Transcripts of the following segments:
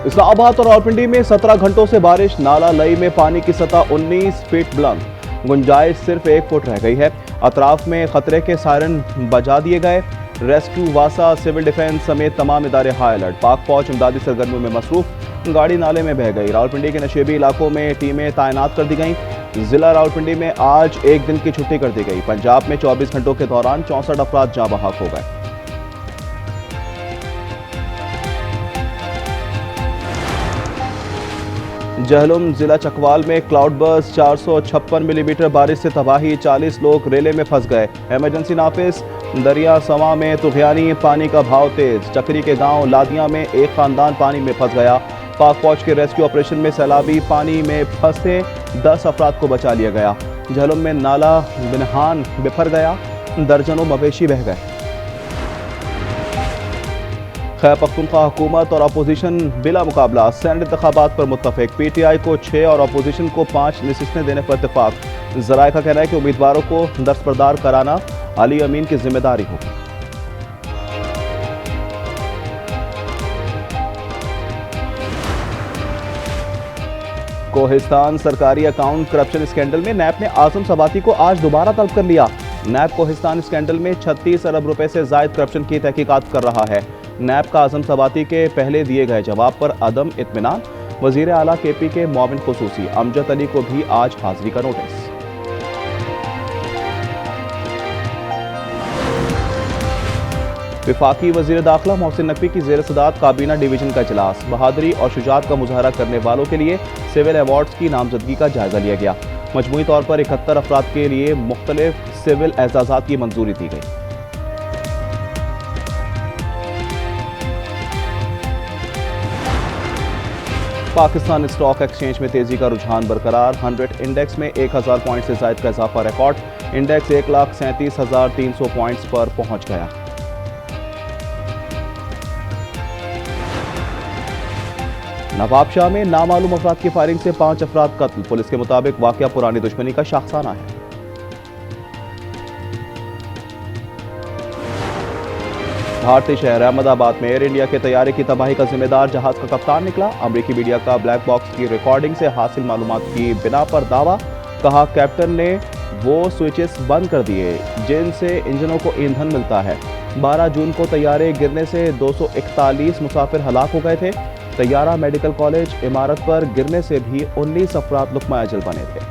इस्लामाबाद और रावलपिंडी में 17 घंटों से बारिश, नाला लई में पानी की सतह 19 फीट बुलंद, गुंजाइश सिर्फ 1 फुट रह गई है। अतराफ में खतरे के सायरन बजा दिए गए। रेस्क्यू, वासा, सिविल डिफेंस समेत तमाम इदारे हाई अलर्ट। पाक फौज इमदादी सरगर्मियों में मसरूफ, गाड़ी नाले में बह गई। रावलपिंडी के नशेबी इलाकों में टीमें तैनात कर दी गईं। जिला रावलपिंडी में आज एक दिन की छुट्टी कर दी गई। पंजाब में 24 घंटों के दौरान 64 अफराद जाँ बहक हो गए। जहलुम जिला चकवाल में क्लाउड बर्स्ट, 456 मिलीमीटर बारिश से तबाही, 40 लोग रेले में फंस गए। इमरजेंसी नाफिस। दरिया सवा में तुफानी पानी का भाव तेज, चक्री के गांव लादिया में एक खानदान पानी में फंस गया। पाक फौज के रेस्क्यू ऑपरेशन में सैलाबी पानी में फंसे 10 अफराद को बचा लिया गया। जहलुम में नाला बिनहान बिफर गया, दर्जनों मवेशी बह गए। खैबर पख्तूनख्वा हुकूमत और अपोजिशन बिला मुकाबला सेनेट इंतखाबात पर मुत्तफिक। पीटीआई को 6 और अपोजिशन को 5 नशिस्तें देने पर इत्तेफाक। जराए का कहना है कि उम्मीदवारों को दस्तबरदार कराना अली अमीन की जिम्मेदारी होगी। कोहिस्तान सरकारी अकाउंट करप्शन स्कैंडल में नैब ने आजम सबाती को आज दोबारा तलब कर लिया। नैब कोहिस्तान स्कैंडल में 36 अरब रुपए से जायद करप्शन की तहकीकात कर रहा है। नैब का आजम सबाती के पहले दिए गए जवाब पर अदम इत्मीनान। वजीर आला केपी के मुआविन खुसूसी अमजद अली को भी आज हाजिरी का नोटिस। विफाकी वजीर दाखिला मोहसिन नकवी की जेर सदारत काबीना डिवीजन का इजलास। बहादुरी और शुजात का मुजाहरा करने वालों के लिए सिविल अवार्ड्स की नामजदगी का जायजा लिया गया। मजमूई तौर पर 71 अफराद के लिए मुख्तलिफ सिविल एजाजात की मंजूरी दी गई। पाकिस्तान स्टॉक एक्सचेंज में तेजी का रुझान बरकरार। 100 इंडेक्स में 1000 पॉइंट से ज्यादा का इजाफा रिकॉर्ड। इंडेक्स 1,37,300 पॉइंट्स पर पहुंच गया। नवाबशाह में नामालूम अफराद की फायरिंग से 5 अफराद कत्ल। पुलिस के मुताबिक वाकया पुरानी दुश्मनी का शाखसाना है। भारतीय शहर अहमदाबाद में एयर इंडिया के तैयारे की तबाही का जिम्मेदार जहाज का कप्तान निकला। अमरीकी मीडिया का ब्लैक बॉक्स की रिकॉर्डिंग से हासिल मालूमात की बिना पर दावा। कहा कैप्टन ने वो स्विचेस बंद कर दिए जिनसे इंजनों को ईंधन मिलता है। 12 जून को तैयारे गिरने से 241 मुसाफिर हलाक हो गए थे। तैयारा मेडिकल कॉलेज इमारत पर गिरने से भी 19 अफराद लुक्मा अजल बने थे।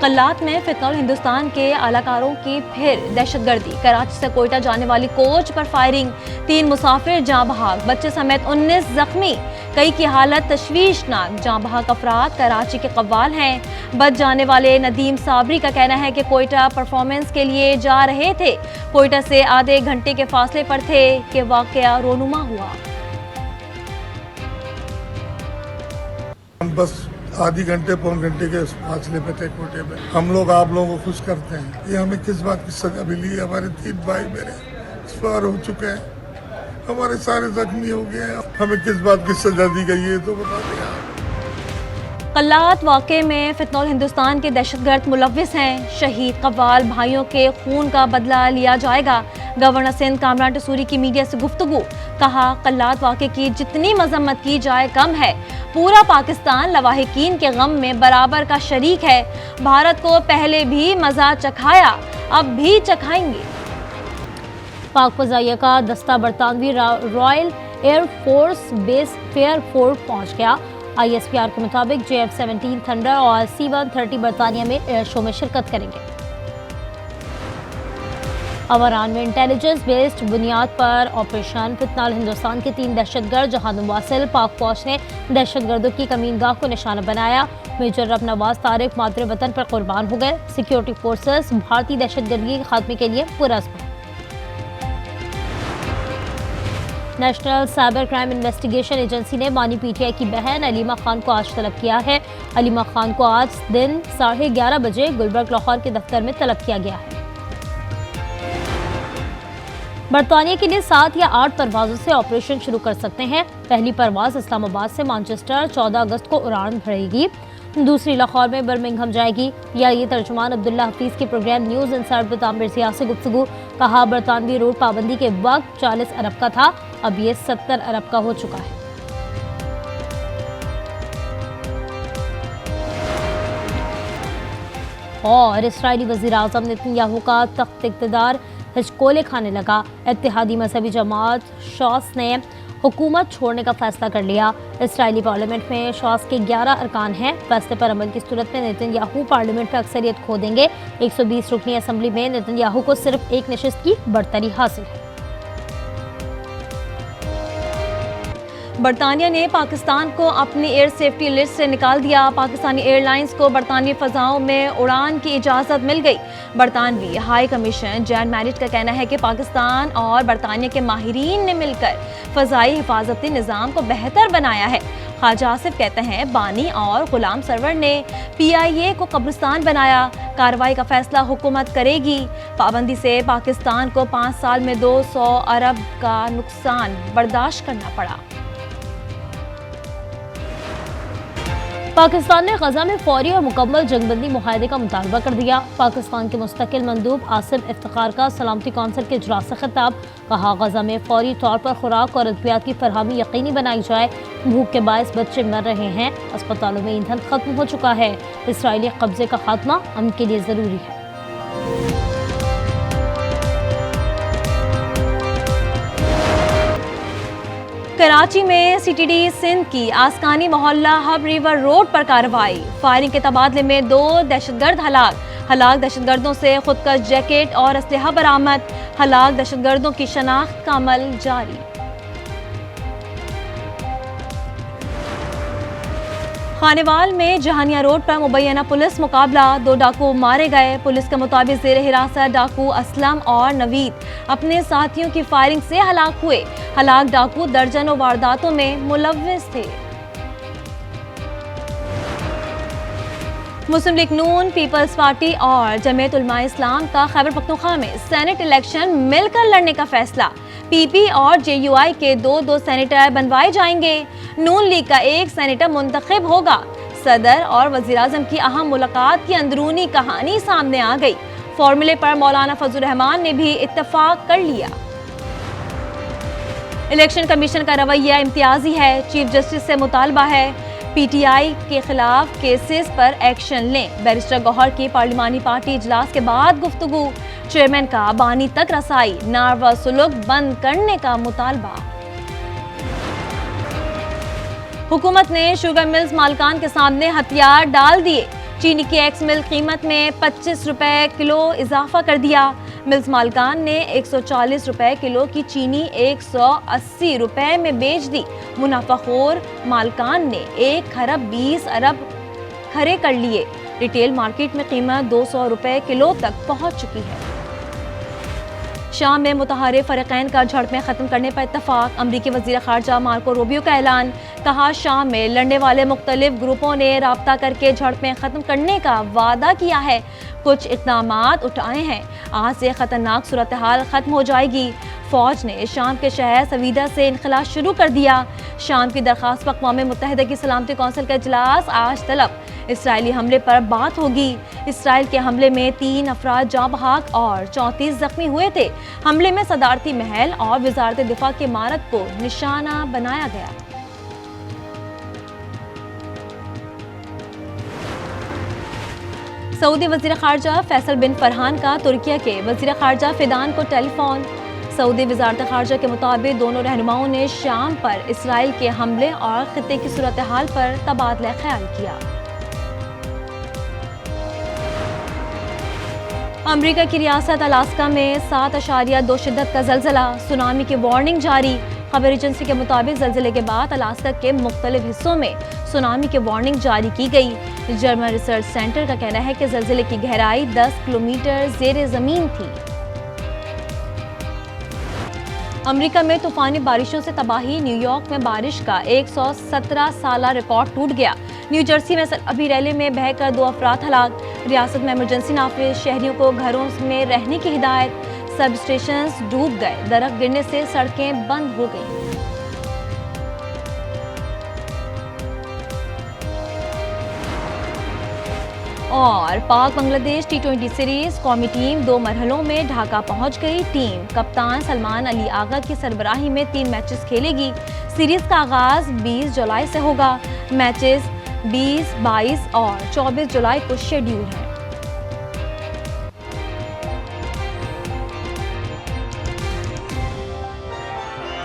कल्लात में फितनौल हिंदुस्तान के अलाकारों की फिर दहशतगर्दी। कराची से कोयटा जाने वाली कोच पर फायरिंग, 3 मुसाफिर जाँ बहक, बच्चे समेत 19 जख्मी। कई की हालत तशवीशनाक। जाँ बहक अफराद कराची के कव्वाल हैं। बच जाने वाले नदीम साबरी का कहना है कि कोयटा परफॉर्मेंस के लिए जा रहे थे। कोयटा से आधे घंटे के फासले पर थे कि वाकया रोनुमा हुआ। बस आधी घंटे पौन घंटे के फासले पे थे कोटे पे। हम लोग आप लोगों को खुश करते हैं। ये हमें किस बात की सजा मिली? हमारे 3 भाई मेरे सवार हो चुके हैं, हमारे सारे जख्मी हो गए हैं। हमें किस बात की सजा दी गई है तो बता दिया। कल्लात वाक़े में फितनौल हिंदुस्तान के दहशतगर्द मुलव्विस हैं। शहीद कव्वाल भाइयों के खून का बदला लिया जाएगा। गवर्नर सिंध कामरान टसूरी की मीडिया से गुफ्तगू। कहा कल्लात वाक़े की जितनी मजम्मत की जाए कम है। पूरा पाकिस्तान लवाहिकीन के गम में बराबर का शरीक है। भारत को पहले भी मज़ा चखाया, अब भी चखाएंगे। पाक फ़ज़ाइया का दस्ता बरतानवी रॉयल एयर फोर्स बेस फेयरफोर्ट पहुंच गया। ISPR के मुताबिक JF-17 थंडर और C-130 बरतानिया में एयर शो में शिरकत करेंगे। अमरान में इंटेलिजेंस बेस्ड बुनियाद पर ऑपरेशन। फितनौल हिंदुस्तान के 3 दहशतगर्द जहां नवासिल। पाक फौज ने दहशतगर्दों की कमीनगाह को निशाना बनाया। मेजर रब नवाज तारिक मातरे वतन पर कुर्बान हो गए। सिक्योरिटी फोर्सेस भारतीय दहशतगर्दी के खात्मे के लिए पुरअज़्म। National cyber crime investigation agency ने मानी PTI की बहन अलीमा खान को आज तलब किया है। अलीमा खान को आज दिन 11:30 बजे गुलबर्ग लाहौर के दफ्तर में तलब किया गया है। बरतानिया के लिए 7 या 8 परवाज़ों से ऑपरेशन शुरू कर सकते हैं। पहली परवाज़ इस्लामाबाद से मैनचेस्टर 14 अगस्त को उड़ान भरेगी। दूसरी लाहौर में बर्मिंघम जाएगी। या ये तर्जुमान अब्दुल्ला हफीज़ के programme news inside with Aamir Zia से गुफ्तगू। कहा बरतानवी रोड पाबंदी के वक्त 40 अरब का था, अब ये 70 अरब का हो चुका है। और इस्राएली वज़ीर आज़म नेतन्याहू का तख्त इक़्तिदार हिचकोले खाने लगा। इत्तेहादी मजहबी जमात शॉस ने हुकूमत छोड़ने का फैसला कर लिया। इस्राएली पार्लियामेंट में शॉस के 11 अरकान हैं। फैसले पर अमल की सूरत में नेतन्याहू पार्लियामेंट में अक्सरियत खो देंगे। 120 रुकनी असम्बली में नेतन्याहू को सिर्फ एक नशिस्त की बढ़तरी हासिल है। बरतानिया ने पाकिस्तान को अपनी एयर सेफ्टी लिस्ट से निकाल दिया। पाकिस्तानी एयरलाइंस को बरतानी फ़ज़ाओं में उड़ान की इजाज़त मिल गई। बरतानवी हाई कमीशन जैन मैरिट का कहना है कि पाकिस्तान और बरतानिया के माहिरीन ने मिलकर फ़ज़ाई हिफाजती निज़ाम को बेहतर बनाया है। ख्वाजा आसिफ कहते हैं बानी और गुलाम सरवर ने PIA को कब्रिस्तान बनाया। कार्रवाई का फैसला हुकूमत करेगी। पाबंदी से पाकिस्तान को 5 साल में 200 अरब का नुकसान बर्दाश्त करना पड़ा। पाकिस्तान ने गजा में फौरी और मुकम्मल जंगबंदी मुआहदे का मुतालबा कर दिया। पाकिस्तान के मुस्तकिल मंदूब आसिम इफ्तिखार का सलामती कौंसिल के इजलास से खिताब। कहा गजा में फौरी तौर पर खुराक और अद्वियात की फरहमी यकीनी बनाई जाए। भूख के बायस बच्चे मर रहे हैं। अस्पतालों में ईंधन खत्म हो चुका है। इसराइली कब्जे का खात्मा अमन के लिए ज़रूरी है। कराची में CTD सिंध की आसकानी मोहल्ला हब रिवर रोड पर कार्रवाई। फायरिंग के तबादले में 2 दहशतगर्द हलाक दहशतगर्दों से खुदकश जैकेट और असलहा बरामद। हलाक दहशतगर्दों की शनाख्त का अमल जारी। खानेवाल में जहानिया रोड पर मुबैना पुलिस मुकाबला। 2 डाकू मारे गए। पुलिस के मुताबिक जेर हिरासत डाकू असलम और नवीद अपने साथियों की फायरिंग से हलाक हुए। हलाक डाकू दर्जनों वारदातों में मुलव्विस थे। मुस्लिम लीग नून, पीपल्स पार्टी और जमीयत उलमा इस्लाम का खैबर पख्तूनख्वा में सेनेट इलेक्शन मिलकर लड़ने का फैसला। PP और JUI के 2 सेनेटर बनवाए जाएंगे। नून लीग का 1 सेनेटर मुंतखब होगा। सदर और वज़ीर आज़म की अहम मुलाकात की अंदरूनी कहानी सामने आ गई। फॉर्मूले पर मौलाना फजल रहमान ने भी इत्तफाक कर लिया। इलेक्शन कमीशन का रवैया इम्तियाजी है। चीफ जस्टिस से मुतालबा है PTI के खिलाफ केसेस पर एक्शन लें। बैरिस्टर गौहर की पार्लिमानी पार्टी इजलास के बाद गुफ्तगू। चेयरमैन का बानी तक रसाई। नारवा सुलूक बंद करने का मुतालबा। हुकूमत ने शुगर मिल्स मालिकान के सामने हथियार डाल दिए। चीनी की एक्स मिल कीमत में 25 रुपए किलो इजाफा कर दिया। मिल्स मालिकान ने 140 रुपए किलो की चीनी 180 रुपए में बेच दी। मुनाफाखोर मालिकान ने 1 खरब 20 अरब खरे कर लिए। रिटेल मार्केट में कीमत 200 रुपए किलो तक पहुंच चुकी है। शाम में मुतहारिफ फरीकैन का झड़पें खत्म करने पर इत्तफाक। अमरीकी वज़ीर ख़ारजा मार्को रूबियो का ऐलान। कहा शाम में लड़ने वाले मुख्तलिफ ग्रुपों ने राब्ता करके झड़पें खत्म करने का वादा किया है। कुछ इक़दामात उठाए हैं। आज से ख़तरनाक सूरत हाल ख़त्म हो जाएगी। फ़ौज ने शाम के शहर सवीदा से इनखला शुरू कर दिया। शाम की दरख्वास्त पर अक़वाम मुत्तहिदा की सलामती कौंसिल का इजलास आज तलब। इसराइली हमले पर बात होगी। इसराइल के हमले में 3 अफराद जाँ बहक और 34 जख्मी हुए थे। हमले में सदारती महल और वज़ारत दिफा की इमारत को निशाना बनाया गया। सऊदी वज़ीर ख़ारजा फैसल बिन फरहान का तुर्किया के वज़ीर ख़ारजा फिदान को टेलीफोन। सऊदी वज़ारत ख़ारजा के मुताबिक दोनों रहनुमाओं ने शाम पर इसराइल के हमले और खित्ते की सूरत हाल पर तबादला ख्याल किया। अमेरिका की रियासत अलास्का में 7.2 शिद्दत का ज़लज़ला। सुनामी की वार्निंग जारी। खबर एजेंसी के मुताबिक ज़लज़ले के बाद अलास्का के मुख्तलिफ हिस्सों में सुनामी की वार्निंग जारी की गई। जर्मन रिसर्च सेंटर का कहना है कि ज़लज़ले की गहराई 10 किलोमीटर ज़ेरे ज़मीन थी। अमेरिका में तूफानी बारिशों से तबाही। न्यूयॉर्क में बारिश का 117 साला रिकॉर्ड टूट गया। न्यू जर्सी में सैलाबी रैली में बहकर 2 अफराद हलाक। रियासत में इमरजेंसी नाफिज। शहरियों को घरों में रहने की हिदायत। सब स्टेशंस डूब गए। दरख्त गिरने से सड़कें बंद हो गईं। और पाक बांग्लादेश T20 सीरीज कौमी टीम 2 मरहलों में ढाका पहुंच गई। टीम कप्तान सलमान अली आगा की सरबराही में 3 मैचेस खेलेगी। सीरीज का आगाज 20 जुलाई से होगा। मैचेस 20, 22 और 24 जुलाई को शेड्यूल है।